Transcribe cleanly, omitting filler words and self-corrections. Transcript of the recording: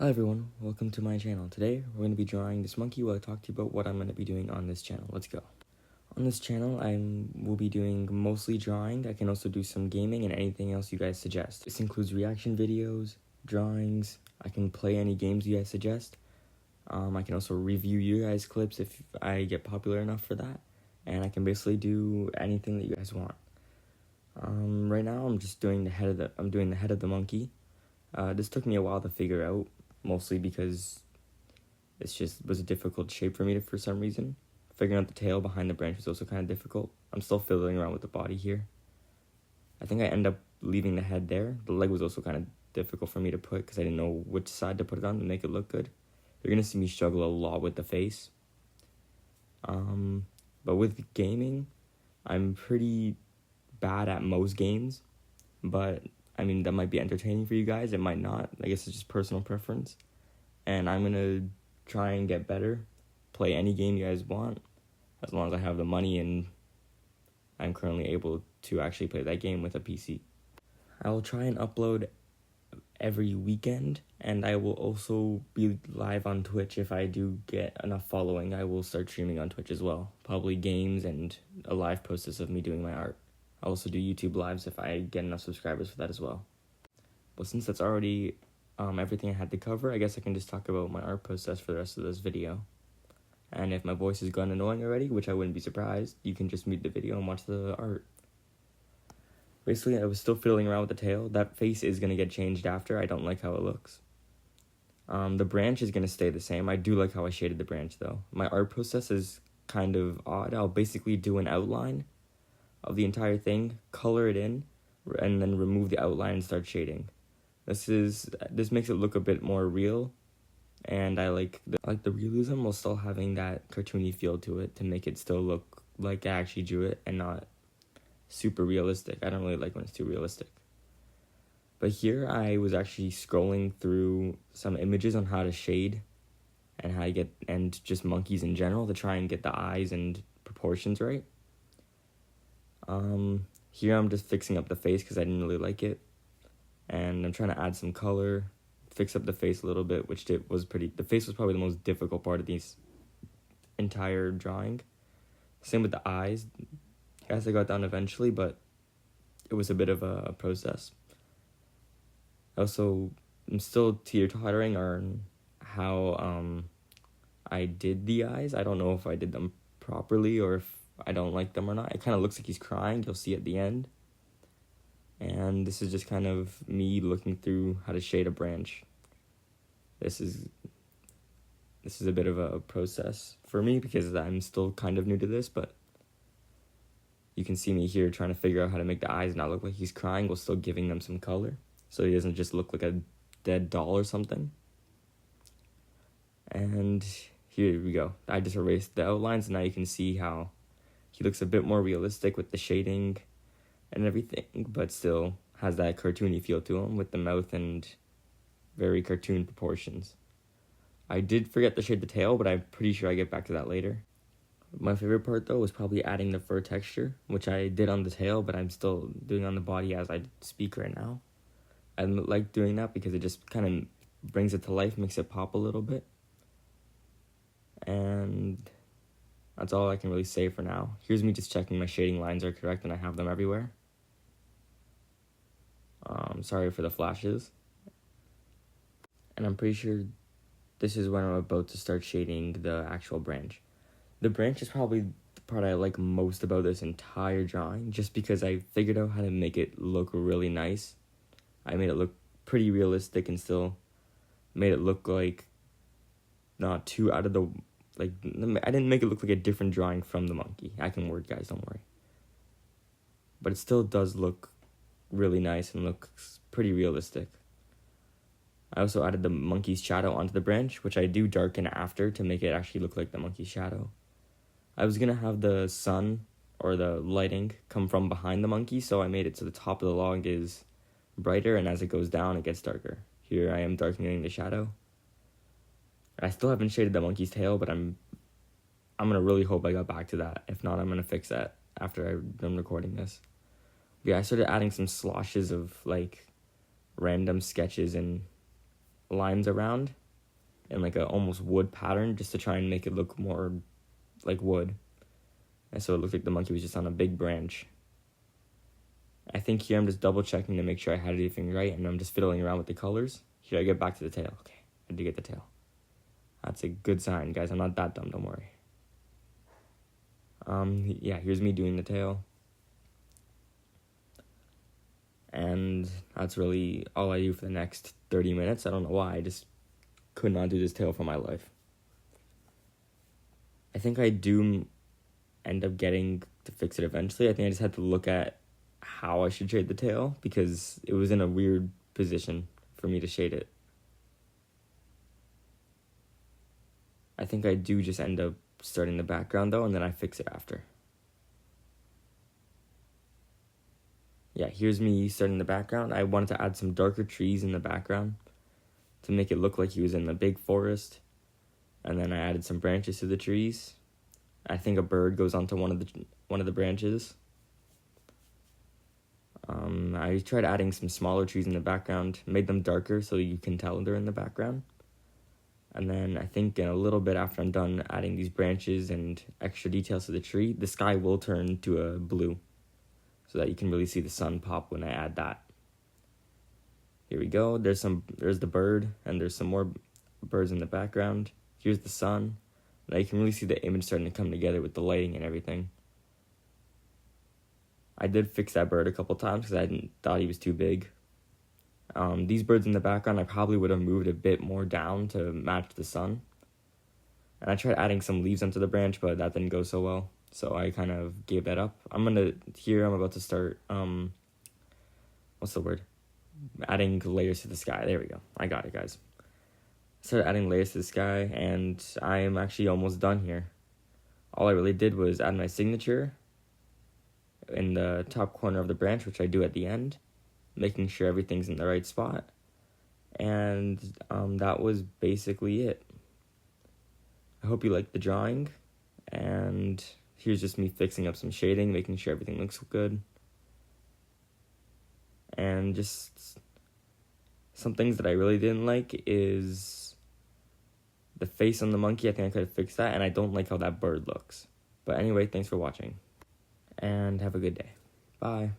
Hi everyone, welcome to my channel. Today we're going to be drawing this monkey while I talk to you about what I'm going to be doing on this channel. Let's go. On this channel I will be doing mostly drawing. I can also do some gaming and anything else you guys suggest. This includes reaction videos, drawings. I can play any games you guys suggest. I can also review you guys clips if I get popular enough for that. And I can basically do anything that you guys want. Right now I'm just doing the head of the monkey. This took me a while to figure out, mostly because it just was a difficult shape for me for some reason. Figuring out the tail behind the branch was also kind of difficult. I'm still fiddling around with the body here. I think I end up leaving the head there. The leg was also kind of difficult for me to put because I didn't know which side to put it on to make it look good. You're going to see me struggle a lot with the face. But with gaming, I'm pretty bad at most games, but I mean, that might be entertaining for you guys. It might not. I guess it's just personal preference. And I'm going to try and get better. Play any game you guys want, as long as I have the money and I'm currently able to actually play that game with a PC. I will try and upload every weekend, and I will also be live on Twitch if I do get enough following. I will start streaming on Twitch as well. Probably games and a live process of me doing my art. I'll also do YouTube lives if I get enough subscribers for that as well. But since that's already everything I had to cover, I guess I can just talk about my art process for the rest of this video. And if my voice has gone annoying already, which I wouldn't be surprised, you can just mute the video and watch the art. Basically, I was still fiddling around with the tail. That face is going to get changed after. I don't like how it looks. The branch is going to stay the same. I do like how I shaded the branch, though. My art process is kind of odd. I'll basically do an outline of the entire thing, color it in, and then remove the outline and start shading. This makes it look a bit more real, and I like the realism while still having that cartoony feel to it to make it still look like I actually drew it and not super realistic. I don't really like when it's too realistic. But here I was actually scrolling through some images on how to shade and how to get, and just monkeys in general, to try and get the eyes and proportions right. Here I'm just fixing up the face because I didn't really like it, and I'm trying to add some color, fix up the face a little bit, which the face was probably the most difficult part of these entire drawing. Same with the eyes. I guess I got down eventually, but it was a bit of a process. Also, I'm still teeter-tottering on how I did the eyes. I don't know if I did them properly or if I don't like them or not. It kind of looks like he's crying. You'll see at the end. And this is just kind of me looking through how to shade a branch. This is a bit of a process for me because I'm still kind of new to this, but you can see me here trying to figure out how to make the eyes not look like he's crying while still giving them some color, so he doesn't just look like a dead doll or something. And here we go. I just erased the outlines, and now you can see how he looks a bit more realistic with the shading and everything, but still has that cartoony feel to him with the mouth and very cartoon proportions. I did forget to shade the tail, but I'm pretty sure I get back to that later. My favorite part, though, was probably adding the fur texture, which I did on the tail, but I'm still doing on the body as I speak right now. I like doing that because it just kind of brings it to life, makes it pop a little bit. And that's all I can really say for now. Here's me just checking my shading lines are correct, and I have them everywhere. Sorry for the flashes. And I'm pretty sure this is when I'm about to start shading the actual branch. The branch is probably the part I like most about this entire drawing, just because I figured out how to make it look really nice. I made it look pretty realistic and still made it look like not too out of the, like, I didn't make it look like a different drawing from the monkey. I can word, guys, don't worry. But it still does look really nice and looks pretty realistic. I also added the monkey's shadow onto the branch, which I do darken after to make it actually look like the monkey's shadow. I was going to have the sun or the lighting come from behind the monkey, so I made it so the top of the log is brighter, and as it goes down, it gets darker. Here I am darkening the shadow. I still haven't shaded the monkey's tail, but I'm going to really hope I got back to that. If not, I'm going to fix that after I'm done recording this. But yeah, I started adding some sloshes of, like, random sketches and lines around in like a almost wood pattern just to try and make it look more like wood. And so it looked like the monkey was just on a big branch. I think here I'm just double checking to make sure I had everything right, and I'm just fiddling around with the colors. Here, I get back to the tail. Okay, I did get the tail. That's a good sign, guys. I'm not that dumb, don't worry. Yeah, here's me doing the tail. And that's really all I do for the next 30 minutes. I don't know why, I just could not do this tail for my life. I think I do end up getting to fix it eventually. I think I just had to look at how I should shade the tail because it was in a weird position for me to shade it. I think I do just end up starting the background though, and then I fix it after. Yeah, here's me starting the background. I wanted to add some darker trees in the background to make it look like he was in the big forest. And then I added some branches to the trees. I think a bird goes onto one of the branches. I tried adding some smaller trees in the background, made them darker so you can tell they're in the background. And then I think in a little bit after I'm done adding these branches and extra details to the tree, the sky will turn to a blue so that you can really see the sun pop when I add that. Here we go. There's the bird, and there's some more birds in the background. Here's the sun. Now you can really see the image starting to come together with the lighting and everything. I did fix that bird a couple times because I thought he was too big. These birds in the background, I probably would have moved a bit more down to match the sun. And I tried adding some leaves onto the branch, but that didn't go so well. So I kind of gave that up. I'm about to start, what's the word? Adding layers to the sky. There we go. I got it, guys. Started adding layers to the sky, and I am actually almost done here. All I really did was add my signature in the top corner of the branch, which I do at the end, making sure everything's in the right spot. And that was basically it. I hope you liked the drawing, and here's just me fixing up some shading, making sure everything looks good. And just some things that I really didn't like is the face on the monkey. I think I could have fixed that, and I don't like how that bird looks. But anyway, thanks for watching, and have a good day. Bye.